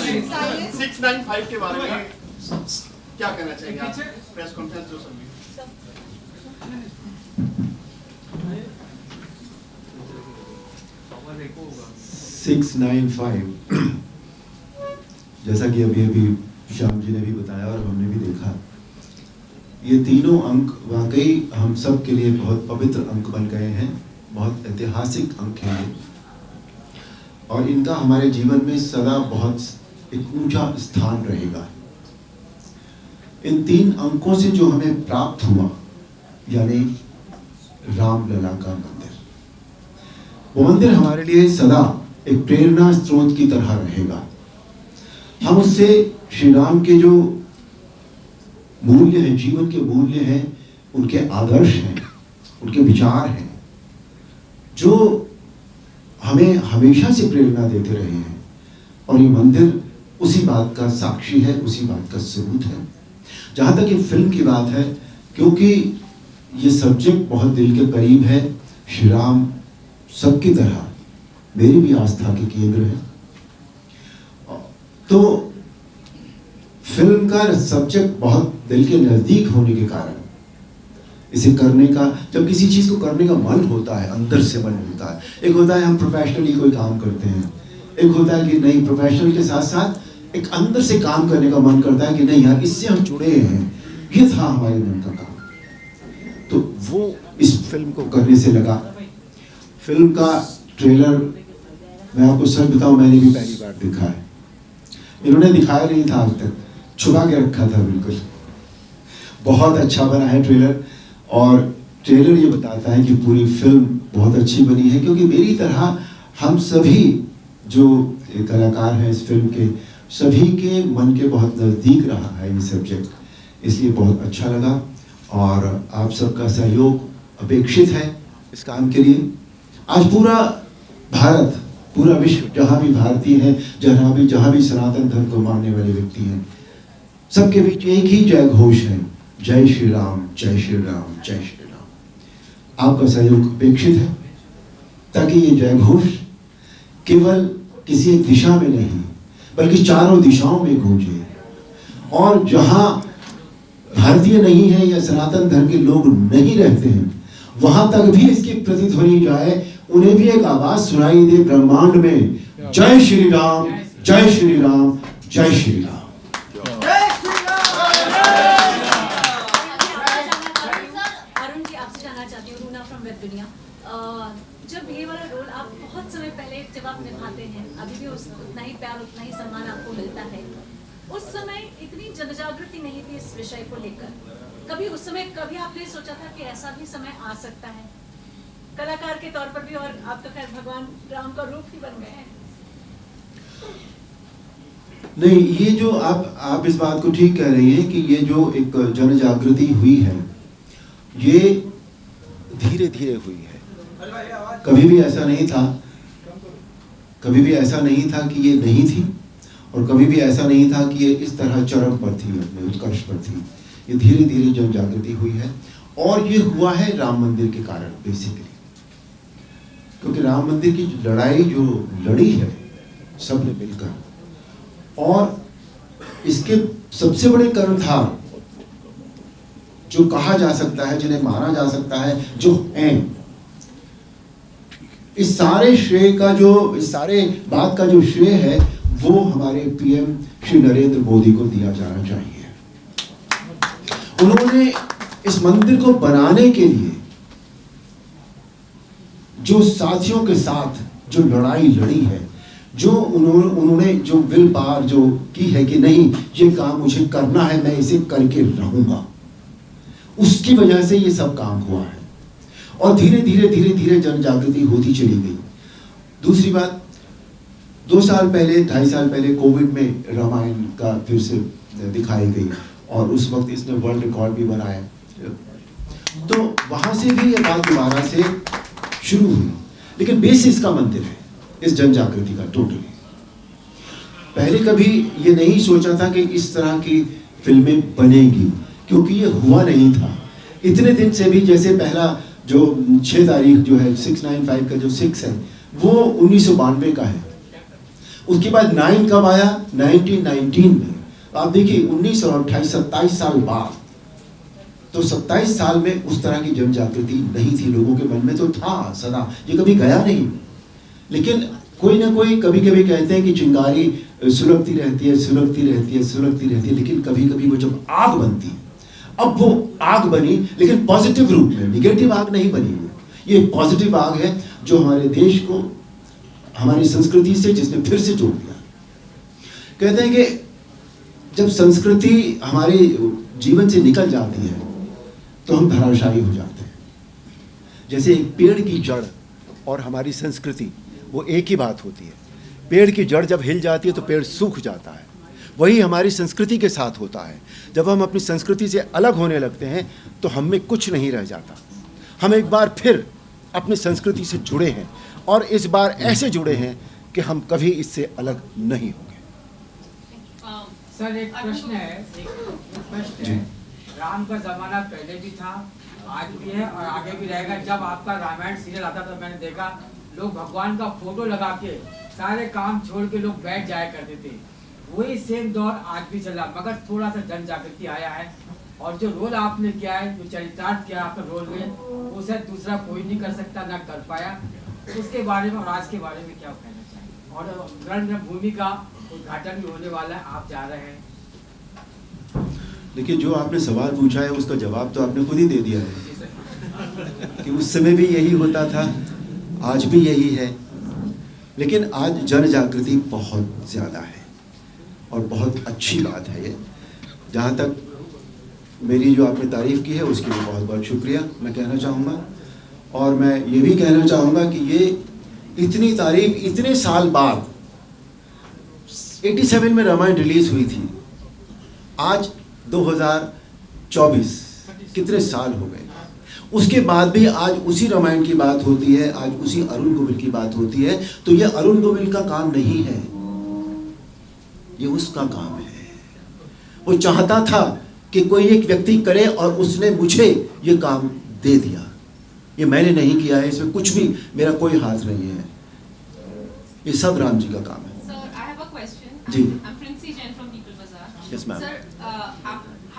695 के बारे में क्या कहना चाहिए आप? प्रेस कॉन्फ्रेंस जो सभी 695 जैसा कि अभी श्याम जी ने भी बताया और हमने भी देखा, ये तीनों अंक वाकई हम सब के लिए बहुत पवित्र अंक बन गए हैं, बहुत ऐतिहासिक अंक हैं और इनका हमारे जीवन में सदा बहुत एक ऊंचा स्थान रहेगा। इन 3 अंकों से जो हमें प्राप्त हुआ, यानी रामलला का मंदिर, वो मंदिर हमारे लिए सदा एक प्रेरणा स्रोत की तरह रहेगा। हम उससे श्री राम के जो मूल्य हैं, जीवन के मूल्य हैं, उनके आदर्श हैं, उनके विचार हैं, जो हमें हमेशा से प्रेरणा देते रहे हैं, और ये मंदिर उसी बात का साक्षी है, उसी बात का सबूत है। जहाँ तक ये फिल्म की बात है, क्योंकि ये सब्जेक्ट बहुत दिल के करीब है, श्री राम सबकी तरह मेरी भी आस्था के केंद्र है, तो फिल्म का सब्जेक्ट बहुत दिल के नजदीक होने के कारण इसे करने का, जब किसी चीज को करने का मन होता है, अंदर से मन होता है, एक होता है हम प्रोफेशनली कोई काम करते हैं, एक होता है कि नहीं प्रोफेशनल के साथ साथ एक अंदर से काम करने का मन करता है कि नहीं यार इससे हम जुड़े हैं, ये था हमारे मन का काम, तो वो इस फिल्म को करने से लगा। फिल्म का ट्रेलर मैं आपको सच बताऊं, मैंने भी पहली बार देखा है, इन्होंने दिखाया नहीं था आज तक, छुपा के रखा था बिल्कुल। बहुत अच्छा बना है ट्रेलर, और ट्रेलर ये बताता है कि पूरी फिल्म बहुत अच्छी बनी है, क्योंकि मेरी तरह हम सभी जो कलाकार हैं इस फिल्म के, सभी के मन के बहुत नज़दीक रहा है ये सब्जेक्ट, इसलिए बहुत अच्छा लगा। और आप सबका सहयोग अपेक्षित है इस काम के लिए। आज पूरा भारत, पूरा विश्व, जहाँ भी भारतीय हैं, जहाँ भी सनातन धर्म को मानने वाले व्यक्ति हैं, सबके बीच एक ही जय घोष है, जय श्री राम, जय श्री राम, जय श्री राम। आपका सहयोग अपेक्षित है ताकि ये जय घोष केवल किसी एक दिशा में नहीं बल्कि चारों दिशाओं में गूंजे, और जहां भारतीय नहीं है या सनातन धर्म के लोग नहीं रहते हैं, वहां तक भी इसकी प्रतिध्वनि जाए, उन्हें भी एक आवाज सुनाई दे ब्रह्मांड में, जय श्री राम, जय श्री राम, जय श्री राम। जब ये वाला रोल आप बहुत समय पहले जब आप निभाते हैं, अभी भी उतना ही प्यार, उतना ही सम्मान आपको मिलता है, उस समय इतनी जनजागृति नहीं थी इस विषय को लेकर। कभी उस समय कभी आपने सोचा था कि ऐसा भी समय आ सकता है कलाकार के तौर पर भी, और आप तो खैर भगवान राम का रूप ही बन गए हैं। नहीं, ये जो आप इस बात को ठीक कह रही हैं कि ये जो एक जन जागृति हुई है, ये धीरे धीरे हुई है। कभी भी ऐसा नहीं था, कभी भी ऐसा नहीं था कि ये नहीं थी, और कभी भी ऐसा नहीं था कि ये इस तरह चरम पर थी, अपने उत्कर्ष पर थी। ये धीरे धीरे जन जागृति हुई है, और ये हुआ है राम मंदिर के कारण बेसिकली, क्योंकि राम मंदिर की लड़ाई जो लड़ी है सबने मिलकर, और इसके सबसे बड़े कर्णधार जो कहा जा सकता है, जिन्हें माना जा सकता है, जो हैं, इस सारे श्रेय का जो, इस सारे बात का जो श्रेय है, वो हमारे पीएम श्री नरेंद्र मोदी को दिया जाना चाहिए। उन्होंने इस मंदिर को बनाने के लिए जो साथियों के साथ जो लड़ाई लड़ी है, जो उन्होंने जो विल पावर जो की है कि नहीं ये काम मुझे करना है, मैं इसे करके रहूंगा, उसकी वजह से ये सब काम हुआ है, और धीरे धीरे जन जागृति होती चली गई। दूसरी बात, 2 साल पहले, 2.5 साल पहले कोविड में रामायण का फिर से दिखाई गई, और उस वक्त इसने वर्ल्ड रिकॉर्ड भी बनाया, तो वहां से भी ये बात दोबारा से शुरू हुई। लेकिन बेसिस का मंदिर है इस जन जागृति का टोटली। पहले कभी ये नहीं सोचा था कि इस तरह की फिल्में बनेगी, क्योंकि ये हुआ नहीं था इतने दिन से भी। जैसे पहला जो 6 तारीख जो है 695 का जो 6 है, वो 1992 का है। उसके बाद 9 कब आया? 1919 में। आप देखिए 19 और 28 27 साल बाद, तो 27 साल में उस तरह की जन जागृति नहीं थी लोगों के मन में, तो था सदा, ये कभी गया नहीं। लेकिन कोई ना कोई कभी कभी कहते हैं कि चिंगारी सुलगती रहती है, सुलगती रहती है, सुलगती रहती है, लेकिन कभी कभी वो जब आग बनती, अब वो आग बनी लेकिन पॉजिटिव रूप में, निगेटिव आग नहीं बनी। ये पॉजिटिव आग है जो हमारे देश को हमारी संस्कृति से जिसने फिर से जोड़ दिया। कहते हैं कि जब संस्कृति हमारे जीवन से निकल जाती है तो हम धराशायी हो जाते हैं। जैसे एक पेड़ की जड़ और हमारी संस्कृति वो एक ही बात होती है। पेड़ की जड़ जब हिल जाती है तो पेड़ सूख जाता है। वही हमारी संस्कृति के साथ होता है। जब हम अपनी संस्कृति से अलग होने लगते हैं तो हम में कुछ नहीं रह जाता। हम एक बार फिर अपनी संस्कृति से जुड़े हैं और इस बार ऐसे जुड़े हैं कि हम कभी इससे अलग नहीं होंगे। सर एक प्रश्न है, राम का जमाना पहले भी था, आज भी है और आगे भी रहेगा। जब आपका रामायण सीरियल आता था मैंने देखा लोग भगवान का फोटो लगा के सारे काम छोड़ के लोग बैठ जाया करते थे। वही सेम दौर आज भी चला, मगर थोड़ा सा जन जागृति आया है और जो रोल आपने किया है, जो चरितार्थ किया आपका रोल में, वो शायद दूसरा कोई नहीं कर सकता, ना कर पाया। उसके बारे में और आज के बारे में क्या कहना चाहिए? और ग्रंथ भूमि का उद्घाटन भी होने वाला है, आप जा रहे हैं। देखिए जो आपने सवाल पूछा है उसका जवाब तो आपने खुद ही दे दिया है कि उस समय भी यही होता था, आज भी यही है। लेकिन आज जन जागृति बहुत ज़्यादा है और बहुत अच्छी बात है ये। जहाँ तक मेरी जो आपने तारीफ़ की है उसके लिए बहुत बहुत शुक्रिया मैं कहना चाहूँगा। और मैं ये भी कहना चाहूँगा कि ये इतनी तारीफ़ इतने साल बाद 87 में रामायण रिलीज़ हुई थी, आज 2024 कितने साल हो गए, उसके बाद भी आज उसी रामायण की बात होती है, आज उसी अरुण गोविल की बात होती है। तो ये अरुण गोविल का काम नहीं है, ये उसका काम है। वो चाहता था कि कोई एक व्यक्ति करे और उसने मुझे ये काम दे दिया। ये मैंने नहीं किया है, इसमें कुछ भी मेरा कोई हाथ नहीं है, ये सब राम जी का काम है। Sir, I have a question. Ji. I'm Princey Jain from People Bazaar. Yes, ma'am. Sir,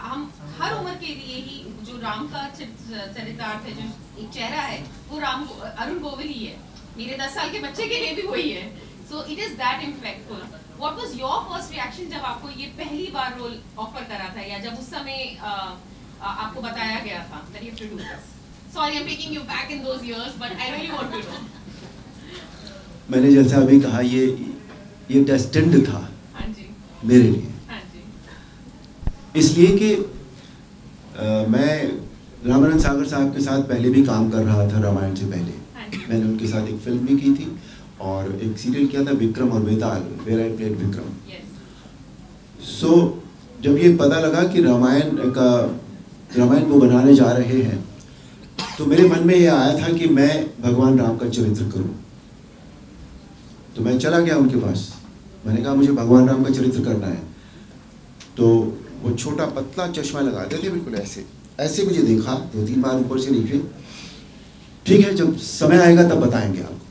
हम हर उम्र के लिए ही जो राम का चरितार्थ है, जो एक चेहरा है, वो अरुण गोविल ही है। मेरे 10 साल के बच्चे के लिए भी वही है। So it is that impactful. What was your first reaction जब आपको ये पहली बार रोल ऑफर करा था, या जब उस समय आपको बताया गया था that you have to do this? Sorry, I'm taking you back in those years, but I really want to know. मैंने जैसा अभी कहा ये डेस्टिन्ड था हाँ जी, मेरे लिए, हाँ जी, इसलिए कि मैं रामानंद सागर साहब के साथ पहले भी काम कर रहा था। रामायण से पहले मैंने उनके साथ एक फिल्म भी की थी और एक सीरियल किया था विक्रम और बेताल, वेयर आई प्लेड विक्रम। सो जब ये पता लगा कि रामायण वो बनाने जा रहे हैं तो मेरे मन में ये आया था कि मैं भगवान राम का चरित्र करूं। तो मैं चला गया उनके पास, मैंने कहा मुझे भगवान राम का चरित्र करना है। तो वो छोटा पतला चश्मा लगाते थे, बिल्कुल ऐसे ऐसे मुझे देखा 2-3 बार ऊपर से नीचे। ठीक है, जब समय आएगा तब बताएंगे आपको।